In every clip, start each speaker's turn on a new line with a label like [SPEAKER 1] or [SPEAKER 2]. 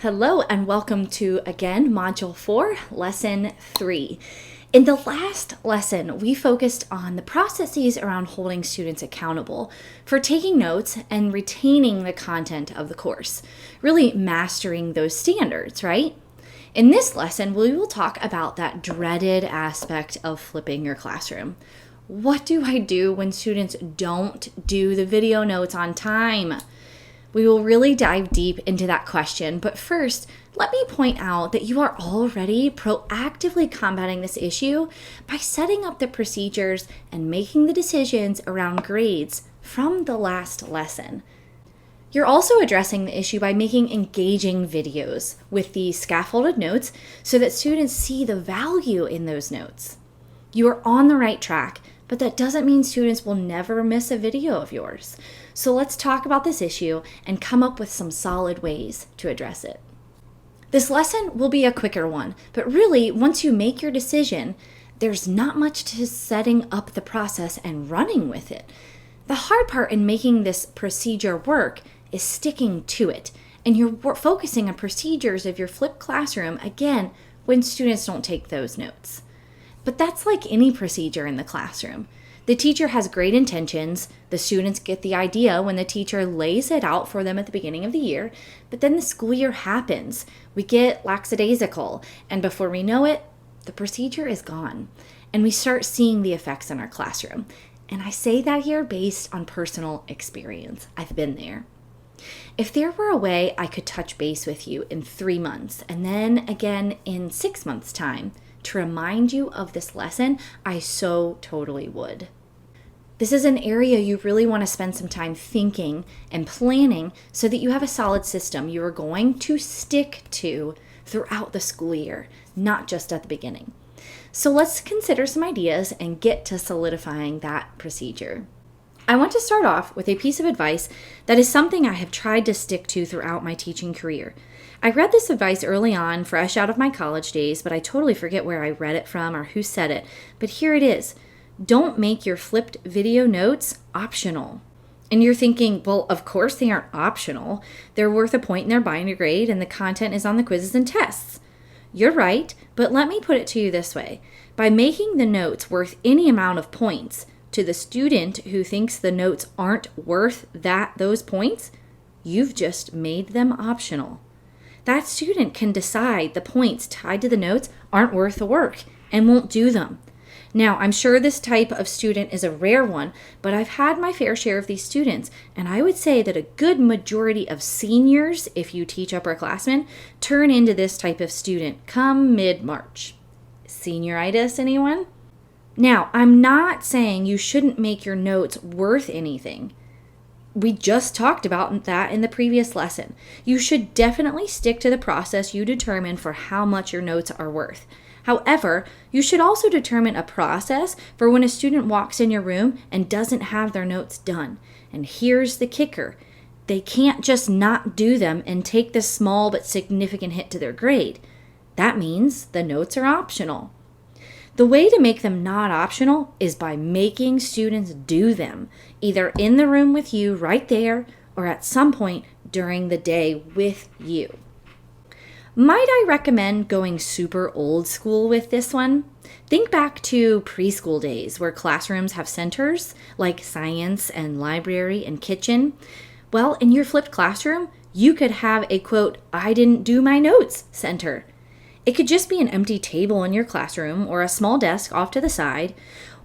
[SPEAKER 1] Hello and welcome to, again, Module 4, Lesson 3. In the last lesson, we focused on the processes around holding students accountable for taking notes and retaining the content of the course, really mastering those standards, right? In this lesson, we will talk about that dreaded aspect of flipping your classroom. What do I do when students don't do the video notes on time? We will really dive deep into that question, but first, let me point out that you are already proactively combating this issue by setting up the procedures and making the decisions around grades from the last lesson. You're also addressing the issue by making engaging videos with the scaffolded notes so that students see the value in those notes. You are on the right track, but that doesn't mean students will never miss a video of yours. So let's talk about this issue and come up with some solid ways to address it. This lesson will be a quicker one, but really, once you make your decision, there's not much to setting up the process and running with it. The hard part in making this procedure work is sticking to it, and you're focusing on procedures of your flipped classroom, again, when students don't take those notes. But that's like any procedure in the classroom. The teacher has great intentions. The students get the idea when the teacher lays it out for them at the beginning of the year, but then the school year happens. We get lackadaisical, and before we know it, the procedure is gone, and we start seeing the effects in our classroom. And I say that here based on personal experience. I've been there. If there were a way I could touch base with you in 3 months, and then again in 6 months' time, to remind you of this lesson, I so totally would. This is an area you really want to spend some time thinking and planning so that you have a solid system you are going to stick to throughout the school year, not just at the beginning. So let's consider some ideas and get to solidifying that procedure. I want to start off with a piece of advice that is something I have tried to stick to throughout my teaching career. I read this advice early on, fresh out of my college days, but I totally forget where I read it from or who said it. But here it is. Don't make your flipped video notes optional. And you're thinking, well, of course they aren't optional. They're worth a point in their binder grade, and the content is on the quizzes and tests. You're right, but let me put it to you this way. By making the notes worth any amount of points to the student who thinks the notes aren't worth those points, you've just made them optional. That student can decide the points tied to the notes aren't worth the work and won't do them. Now, I'm sure this type of student is a rare one, but I've had my fair share of these students, and I would say that a good majority of seniors, if you teach upperclassmen, turn into this type of student come mid-March. Senioritis, anyone? Now, I'm not saying you shouldn't make your notes worth anything. We just talked about that in the previous lesson. You should definitely stick to the process you determine for how much your notes are worth. However, you should also determine a process for when a student walks in your room and doesn't have their notes done. And here's the kicker. They can't just not do them and take this small but significant hit to their grade. That means the notes are optional. The way to make them not optional is by making students do them, either in the room with you right there or at some point during the day with you. Might I recommend going super old school with this one? Think back to preschool days where classrooms have centers like science and library and kitchen. Well, in your flipped classroom, you could have a quote, "I didn't do my notes" center. It could just be an empty table in your classroom or a small desk off to the side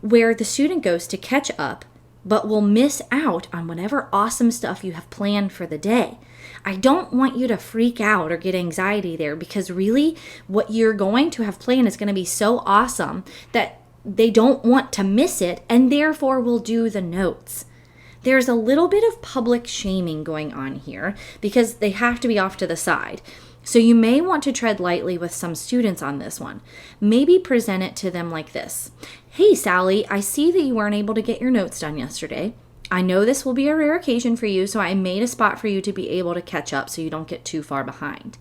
[SPEAKER 1] where the student goes to catch up but will miss out on whatever awesome stuff you have planned for the day. I don't want you to freak out or get anxiety there because really what you're going to have planned is going to be so awesome that they don't want to miss it and therefore will do the notes. There's a little bit of public shaming going on here because they have to be off to the side. So you may want to tread lightly with some students on this one. Maybe present it to them like this. Hey, Sally, I see that you weren't able to get your notes done yesterday. I know this will be a rare occasion for you, so I made a spot for you to be able to catch up so you don't get too far behind.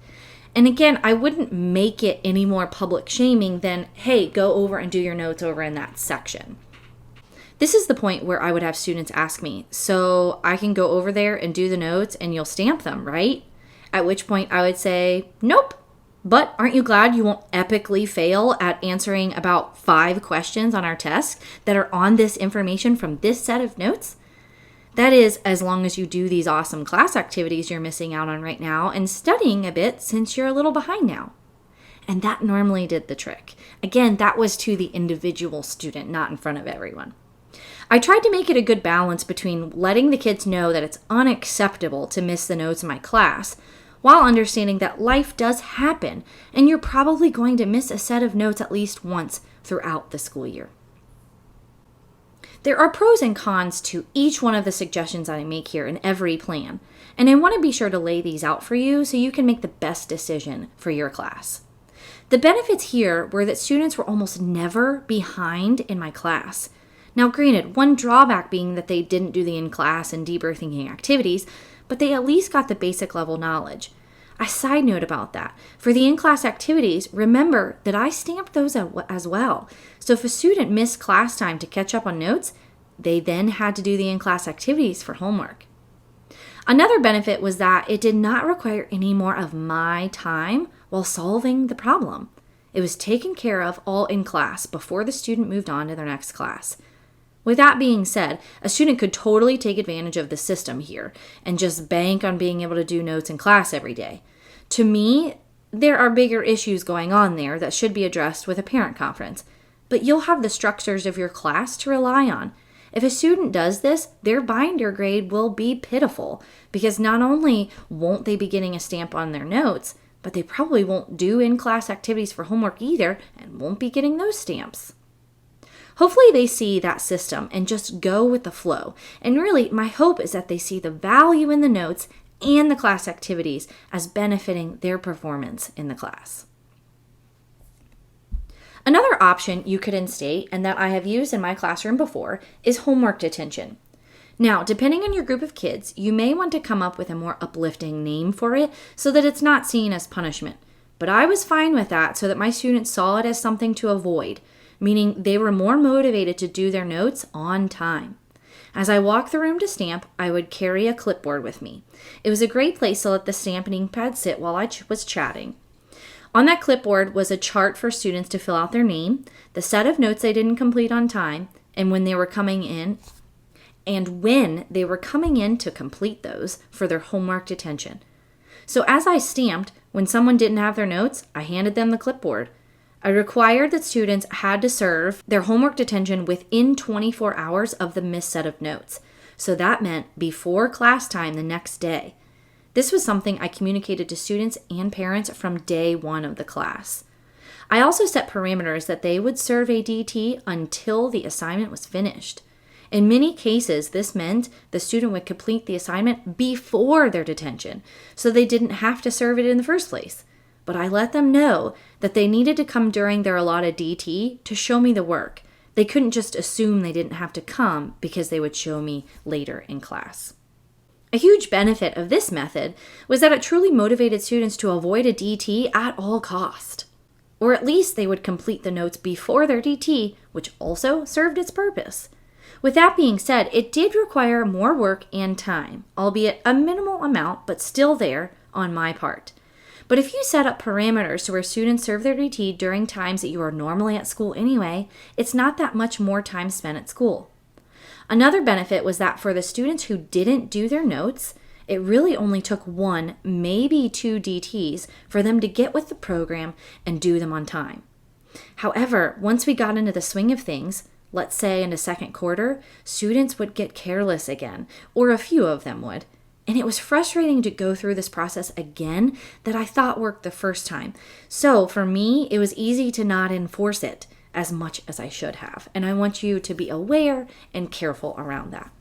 [SPEAKER 1] And again, I wouldn't make it any more public shaming than, hey, go over and do your notes over in that section. This is the point where I would have students ask me, so I can go over there and do the notes and you'll stamp them, right? At which point I would say, nope. But aren't you glad you won't epically fail at answering about 5 questions on our test that are on this information from this set of notes? That is, as long as you do these awesome class activities you're missing out on right now and studying a bit since you're a little behind now. And that normally did the trick. Again, that was to the individual student, not in front of everyone. I tried to make it a good balance between letting the kids know that it's unacceptable to miss the notes in my class, while understanding that life does happen and you're probably going to miss a set of notes at least once throughout the school year. There are pros and cons to each one of the suggestions that I make here in every plan, and I want to be sure to lay these out for you so you can make the best decision for your class. The benefits here were that students were almost never behind in my class. Now granted, one drawback being that they didn't do the in-class and deeper thinking activities, but they at least got the basic level knowledge. A side note about that, for the in-class activities, remember that I stamped those as well. So if a student missed class time to catch up on notes, they then had to do the in-class activities for homework. Another benefit was that it did not require any more of my time while solving the problem. It was taken care of all in class before the student moved on to their next class. With that being said, a student could totally take advantage of the system here and just bank on being able to do notes in class every day. To me, there are bigger issues going on there that should be addressed with a parent conference, but you'll have the structures of your class to rely on. If a student does this, their binder grade will be pitiful because not only won't they be getting a stamp on their notes, but they probably won't do in-class activities for homework either and won't be getting those stamps. Hopefully they see that system and just go with the flow. And really, my hope is that they see the value in the notes and the class activities as benefiting their performance in the class. Another option you could instate, and that I have used in my classroom before, is homework detention. Now, depending on your group of kids, you may want to come up with a more uplifting name for it so that it's not seen as punishment. But I was fine with that so that my students saw it as something to avoid, meaning they were more motivated to do their notes on time. As I walked the room to stamp, I would carry a clipboard with me. It was a great place to let the stamp and ink pad sit while I was chatting. On that clipboard was a chart for students to fill out their name, the set of notes they didn't complete on time, and when they were coming in to complete those for their homework detention. So as I stamped, when someone didn't have their notes, I handed them the clipboard. I required that students had to serve their homework detention within 24 hours of the missed set of notes. So that meant before class time the next day. This was something I communicated to students and parents from day one of the class. I also set parameters that they would serve a DT until the assignment was finished. In many cases, this meant the student would complete the assignment before their detention, so they didn't have to serve it in the first place. But I let them know that they needed to come during their allotted DT to show me the work. They couldn't just assume they didn't have to come because they would show me later in class. A huge benefit of this method was that it truly motivated students to avoid a DT at all cost. Or at least they would complete the notes before their DT, which also served its purpose. With that being said, it did require more work and time, albeit a minimal amount, but still there on my part. But if you set up parameters to where students serve their DT during times that you are normally at school anyway, it's not that much more time spent at school. Another benefit was that for the students who didn't do their notes, it really only took 1, maybe 2 DTs for them to get with the program and do them on time. However, once we got into the swing of things, let's say in the second quarter, students would get careless again, or a few of them would. And it was frustrating to go through this process again that I thought worked the first time. So for me, it was easy to not enforce it as much as I should have. And I want you to be aware and careful around that.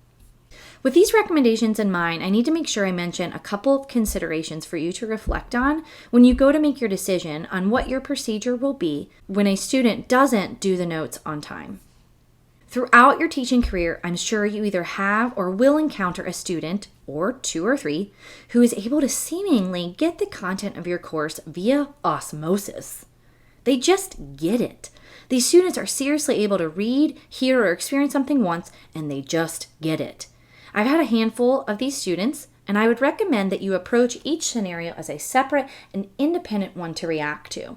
[SPEAKER 1] With these recommendations in mind, I need to make sure I mention a couple of considerations for you to reflect on when you go to make your decision on what your procedure will be when a student doesn't do the notes on time. Throughout your teaching career, I'm sure you either have or will encounter a student, or 2 or 3, who is able to seemingly get the content of your course via osmosis. They just get it. These students are seriously able to read, hear, or experience something once, and they just get it. I've had a handful of these students, and I would recommend that you approach each scenario as a separate and independent one to react to.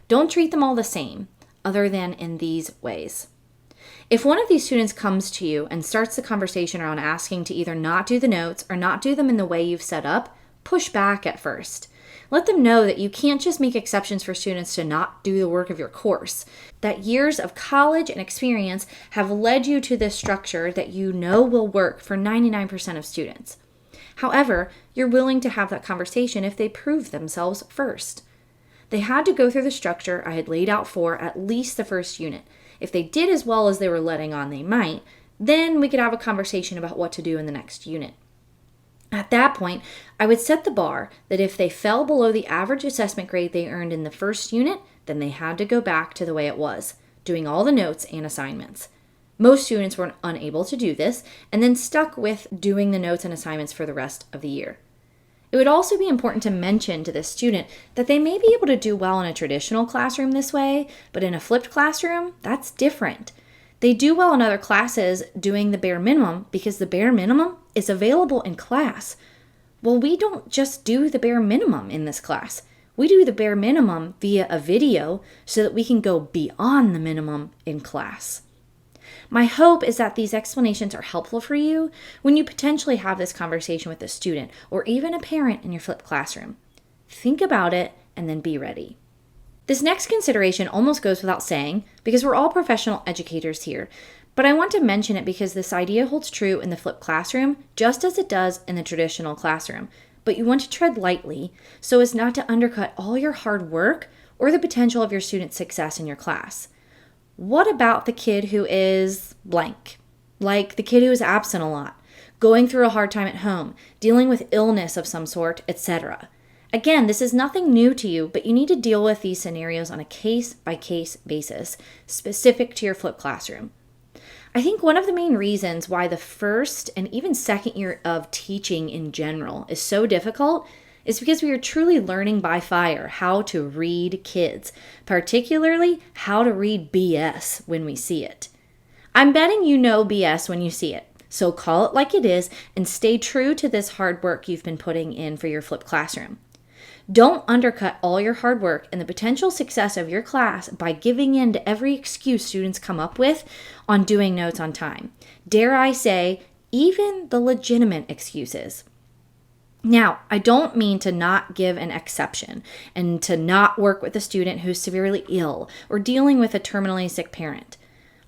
[SPEAKER 1] Don't treat them all the same, other than in these ways. If one of these students comes to you and starts the conversation around asking to either not do the notes or not do them in the way you've set up, push back at first. Let them know that you can't just make exceptions for students to not do the work of your course, that years of college and experience have led you to this structure that you know will work for 99% of students. However, you're willing to have that conversation if they prove themselves first. They had to go through the structure I had laid out for at least the first unit. If they did as well as they were letting on they might, then we could have a conversation about what to do in the next unit. At that point, I would set the bar that if they fell below the average assessment grade they earned in the first unit, then they had to go back to the way it was, doing all the notes and assignments. Most students were unable to do this and then stuck with doing the notes and assignments for the rest of the year. It would also be important to mention to this student that they may be able to do well in a traditional classroom this way, but in a flipped classroom, that's different. They do well in other classes doing the bare minimum because the bare minimum is available in class. Well, we don't just do the bare minimum in this class. We do the bare minimum via a video so that we can go beyond the minimum in class. My hope is that these explanations are helpful for you when you potentially have this conversation with a student or even a parent in your flipped classroom. Think about it and then be ready. This next consideration almost goes without saying because we're all professional educators here, but I want to mention it because this idea holds true in the flipped classroom just as it does in the traditional classroom. But you want to tread lightly so as not to undercut all your hard work or the potential of your student's success in your class. What about the kid who is blank? Like the kid who is absent a lot, going through a hard time at home, dealing with illness of some sort, etc. Again, this is nothing new to you, but you need to deal with these scenarios on a case-by-case basis, specific to your flipped classroom. I think one of the main reasons why the first and even second year of teaching in general is so difficult is because we are truly learning by fire how to read kids, particularly how to read BS when we see it. I'm betting you know BS when you see it, so call it like it is and stay true to this hard work you've been putting in for your flipped classroom. Don't undercut all your hard work and the potential success of your class by giving in to every excuse students come up with on doing notes on time. Dare I say, even the legitimate excuses. Now, I don't mean to not give an exception and to not work with a student who's severely ill or dealing with a terminally sick parent.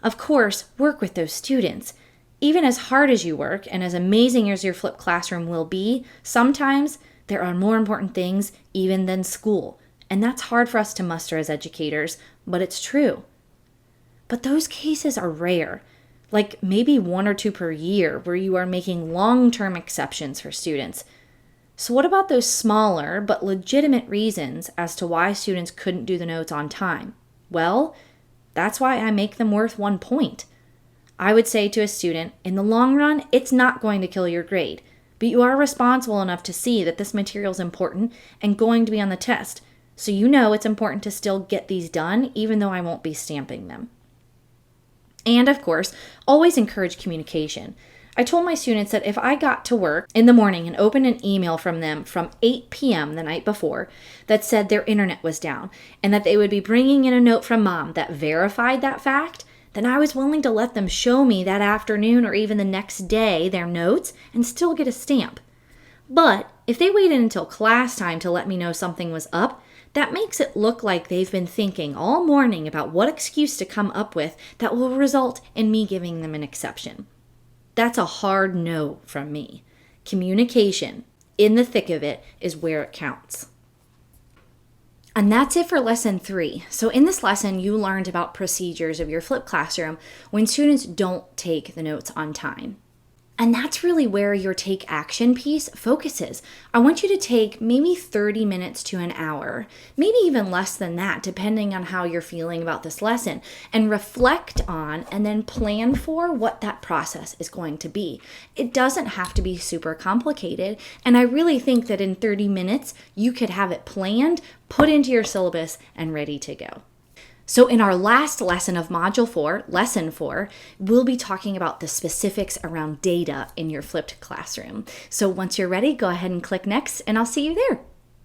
[SPEAKER 1] Of course, work with those students. Even as hard as you work and as amazing as your flipped classroom will be, sometimes there are more important things even than school. And that's hard for us to muster as educators, but it's true. But those cases are rare, like maybe 1 or 2 per year where you are making long-term exceptions for students. So what about those smaller but legitimate reasons as to why students couldn't do the notes on time? Well, that's why I make them worth 1 point. I would say to a student, in the long run, it's not going to kill your grade, but you are responsible enough to see that this material is important and going to be on the test, so you know it's important to still get these done even though I won't be stamping them. And of course, always encourage communication. I told my students that if I got to work in the morning and opened an email from them from 8 p.m. the night before that said their internet was down and that they would be bringing in a note from mom that verified that fact, then I was willing to let them show me that afternoon or even the next day their notes and still get a stamp. But if they waited until class time to let me know something was up, that makes it look like they've been thinking all morning about what excuse to come up with that will result in me giving them an exception. That's a hard no from me. Communication, in the thick of it, is where it counts. And that's it for lesson 3. So in this lesson, you learned about procedures of your flipped classroom when students don't take the notes on time. And that's really where your take action piece focuses. I want you to take maybe 30 minutes to an hour, maybe even less than that, depending on how you're feeling about this lesson, and reflect on and then plan for what that process is going to be. It doesn't have to be super complicated, and I really think that in 30 minutes, you could have it planned, put into your syllabus, and ready to go. So in our last lesson of Module 4, Lesson 4, we'll be talking about the specifics around data in your flipped classroom. So once you're ready, go ahead and click next, and I'll see you there.